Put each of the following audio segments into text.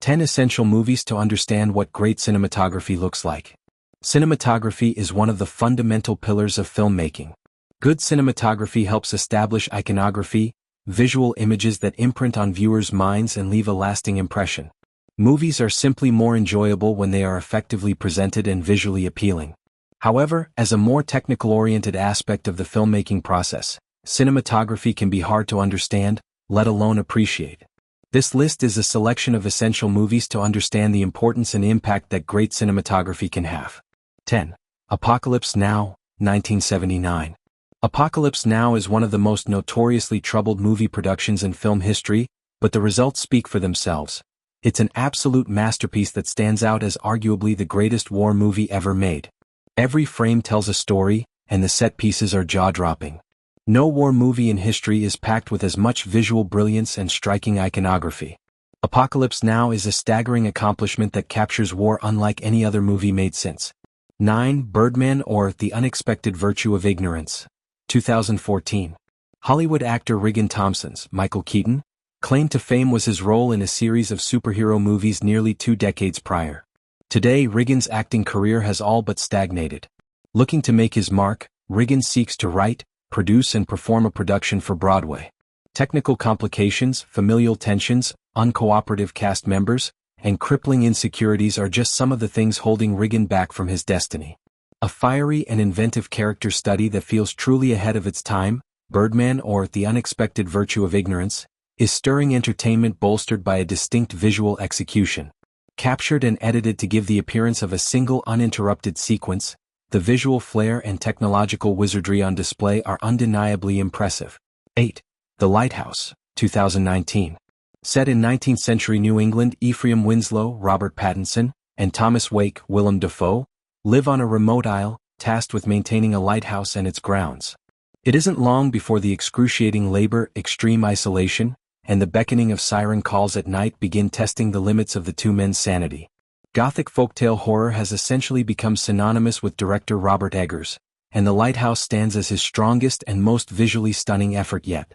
10 Essential Movies to Understand What Great Cinematography Looks Like. Cinematography is one of the fundamental pillars of filmmaking. Good cinematography helps establish iconography, visual images that imprint on viewers' minds and leave a lasting impression. Movies are simply more enjoyable when they are effectively presented and visually appealing. However, as a more technical-oriented aspect of the filmmaking process, cinematography can be hard to understand, let alone appreciate. This list is a selection of essential movies to understand the importance and impact that great cinematography can have. 10. Apocalypse Now, 1979. Apocalypse Now is one of the most notoriously troubled movie productions in film history, but the results speak for themselves. It's an absolute masterpiece that stands out as arguably the greatest war movie ever made. Every frame tells a story, and the set pieces are jaw-dropping. No war movie in history is packed with as much visual brilliance and striking iconography. Apocalypse Now is a staggering accomplishment that captures war unlike any other movie made since. 9. Birdman or The Unexpected Virtue of Ignorance. 2014. Hollywood actor Regan Thompson's Michael Keaton claim to fame was his role in a series of superhero movies nearly 2 decades prior. Today, Regan's acting career has all but stagnated. Looking to make his mark, Regan seeks to write, produce and perform a production for Broadway. Technical complications, familial tensions, uncooperative cast members, and crippling insecurities are just some of the things holding Regan back from his destiny. A fiery and inventive character study that feels truly ahead of its time, Birdman or The Unexpected Virtue of Ignorance, is stirring entertainment bolstered by a distinct visual execution. Captured and edited to give the appearance of a single uninterrupted sequence, the visual flair and technological wizardry on display are undeniably impressive. 8. The Lighthouse, 2019. Set in 19th-century New England, Ephraim Winslow, Robert Pattinson, and Thomas Wake, Willem Dafoe, live on a remote isle, tasked with maintaining a lighthouse and its grounds. It isn't long before the excruciating labor, extreme isolation, and the beckoning of siren calls at night begin testing the limits of the two men's sanity. Gothic folktale horror has essentially become synonymous with director Robert Eggers, and The Lighthouse stands as his strongest and most visually stunning effort yet.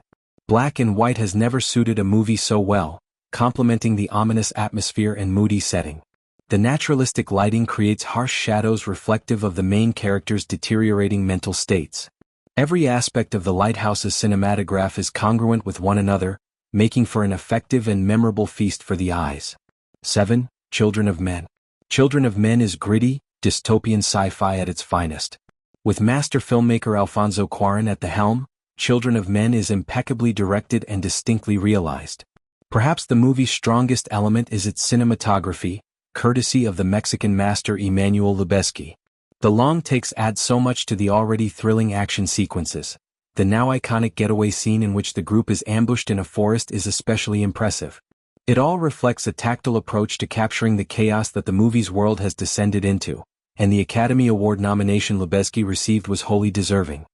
Black and white has never suited a movie so well, complementing the ominous atmosphere and moody setting. The naturalistic lighting creates harsh shadows reflective of the main character's deteriorating mental states. Every aspect of The Lighthouse's cinematography is congruent with one another, making for an effective and memorable feast for the eyes. 7. Children of Men. Children of Men is gritty, dystopian sci-fi at its finest. With master filmmaker Alfonso Cuarón at the helm, Children of Men is impeccably directed and distinctly realized. Perhaps the movie's strongest element is its cinematography, courtesy of the Mexican master Emmanuel Lubezki. The long takes add so much to the already thrilling action sequences. The now iconic getaway scene in which the group is ambushed in a forest is especially impressive. It all reflects a tactile approach to capturing the chaos that the movie's world has descended into, and the Academy Award nomination Lubezki received was wholly deserving.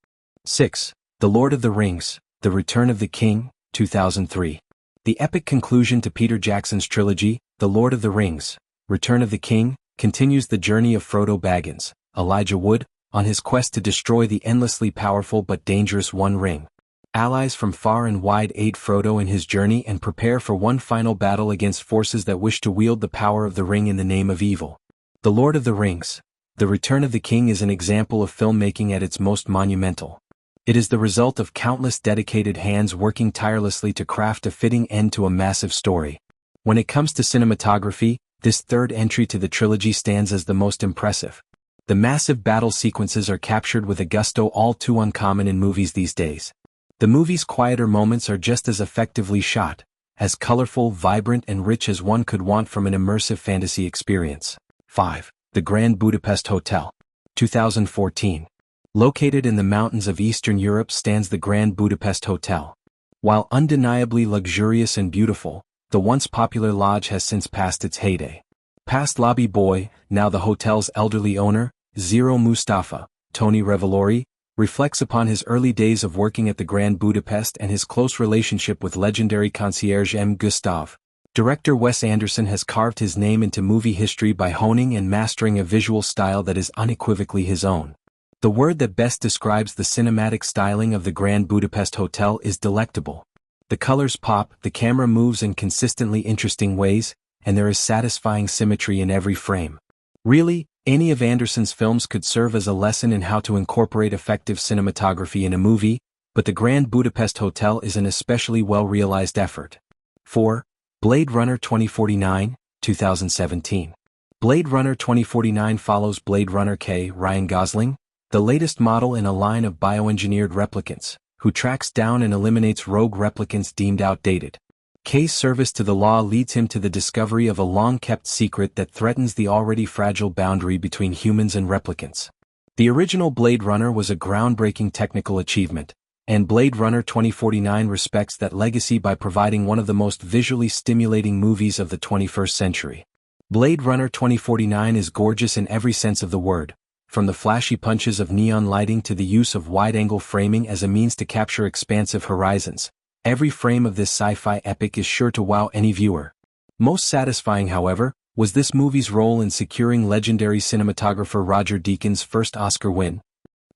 6. The Lord of the Rings, The Return of the King, 2003. The epic conclusion to Peter Jackson's trilogy, The Lord of the Rings, Return of the King, continues the journey of Frodo Baggins, Elijah Wood, on his quest to destroy the endlessly powerful but dangerous One Ring. Allies from far and wide aid Frodo in his journey and prepare for one final battle against forces that wish to wield the power of the ring in the name of evil. The Lord of the Rings, The Return of the King is an example of filmmaking at its most monumental. It is the result of countless dedicated hands working tirelessly to craft a fitting end to a massive story. When it comes to cinematography, this third entry to the trilogy stands as the most impressive. The massive battle sequences are captured with a gusto all too uncommon in movies these days. The movie's quieter moments are just as effectively shot, as colorful, vibrant and rich as one could want from an immersive fantasy experience. 5. The Grand Budapest Hotel. 2014. Located in the mountains of Eastern Europe stands the Grand Budapest Hotel. While undeniably luxurious and beautiful, the once popular lodge has since passed its heyday. Past lobby boy, now the hotel's elderly owner, Zero Mustafa, Tony Revolori, reflects upon his early days of working at the Grand Budapest and his close relationship with legendary concierge M. Gustav. Director Wes Anderson has carved his name into movie history by honing and mastering a visual style that is unequivocally his own. The word that best describes the cinematic styling of the Grand Budapest Hotel is delectable. The colors pop, the camera moves in consistently interesting ways, and there is satisfying symmetry in every frame. Really, any of Anderson's films could serve as a lesson in how to incorporate effective cinematography in a movie, but The Grand Budapest Hotel is an especially well-realized effort. 4. Blade Runner 2049, 2017. Blade Runner 2049 follows Blade Runner K. Ryan Gosling, the latest model in a line of bioengineered replicants, who tracks down and eliminates rogue replicants deemed outdated. K's service to the law leads him to the discovery of a long-kept secret that threatens the already fragile boundary between humans and replicants. The original Blade Runner was a groundbreaking technical achievement, and Blade Runner 2049 respects that legacy by providing one of the most visually stimulating movies of the 21st century. Blade Runner 2049 is gorgeous in every sense of the word, from the flashy punches of neon lighting to the use of wide-angle framing as a means to capture expansive horizons. Every frame of this sci-fi epic is sure to wow any viewer. Most satisfying, however, was this movie's role in securing legendary cinematographer Roger Deakins' first Oscar win.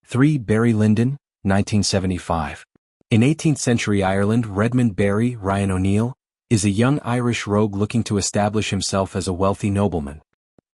3. Barry Lyndon, 1975. In 18th-century Ireland, Redmond Barry Ryan O'Neill is a young Irish rogue looking to establish himself as a wealthy nobleman.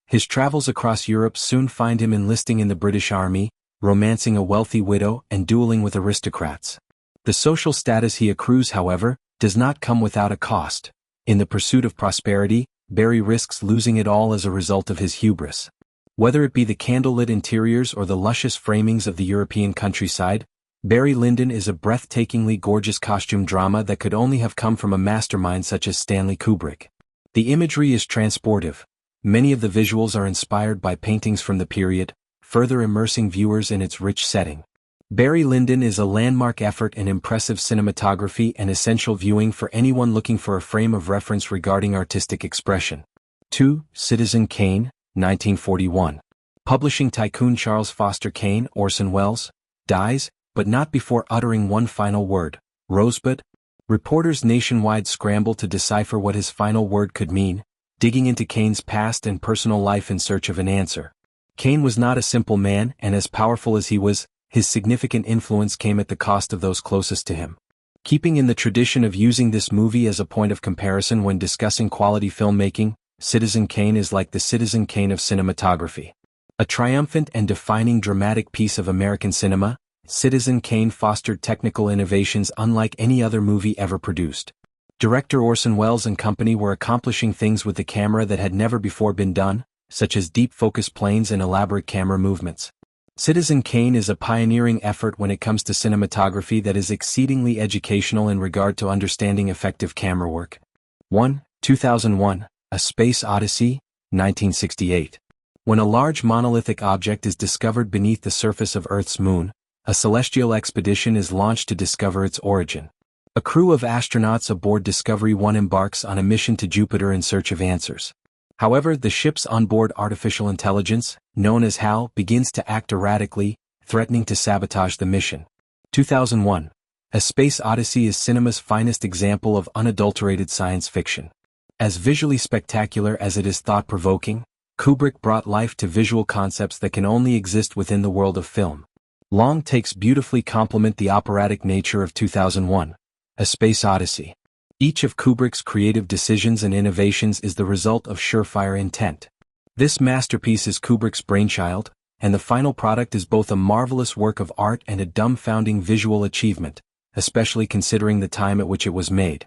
His travels across Europe soon find him enlisting in the British Army, romancing a wealthy widow and dueling with aristocrats. The social status he accrues, however, does not come without a cost. In the pursuit of prosperity, Barry risks losing it all as a result of his hubris. Whether it be the candlelit interiors or the luscious framings of the European countryside, Barry Lyndon is a breathtakingly gorgeous costume drama that could only have come from a mastermind such as Stanley Kubrick. The imagery is transportive. Many of the visuals are inspired by paintings from the period, further immersing viewers in its rich setting. Barry Lyndon is a landmark effort in impressive cinematography and essential viewing for anyone looking for a frame of reference regarding artistic expression. 2. Citizen Kane, 1941. Publishing tycoon Charles Foster Kane, Orson Welles, dies, but not before uttering one final word, Rosebud. Reporters nationwide scramble to decipher what his final word could mean, digging into Kane's past and personal life in search of an answer. Kane was not a simple man, and as powerful as he was, his significant influence came at the cost of those closest to him. Keeping in the tradition of using this movie as a point of comparison when discussing quality filmmaking, Citizen Kane is like the Citizen Kane of cinematography. A triumphant and defining dramatic piece of American cinema, Citizen Kane fostered technical innovations unlike any other movie ever produced. Director Orson Welles and company were accomplishing things with the camera that had never before been done, such as deep focus planes and elaborate camera movements. Citizen Kane is a pioneering effort when it comes to cinematography that is exceedingly educational in regard to understanding effective camera work. 1. 2001, A Space Odyssey, 1968. When a large monolithic object is discovered beneath the surface of Earth's moon, a celestial expedition is launched to discover its origin. A crew of astronauts aboard Discovery 1 embarks on a mission to Jupiter in search of answers. However, the ship's onboard artificial intelligence, known as HAL, begins to act erratically, threatening to sabotage the mission. 2001. A Space Odyssey is cinema's finest example of unadulterated science fiction. As visually spectacular as it is thought-provoking, Kubrick brought life to visual concepts that can only exist within the world of film. Long takes beautifully complement the operatic nature of 2001, A Space Odyssey. Each of Kubrick's creative decisions and innovations is the result of surefire intent. This masterpiece is Kubrick's brainchild, and the final product is both a marvelous work of art and a dumbfounding visual achievement, especially considering the time at which it was made.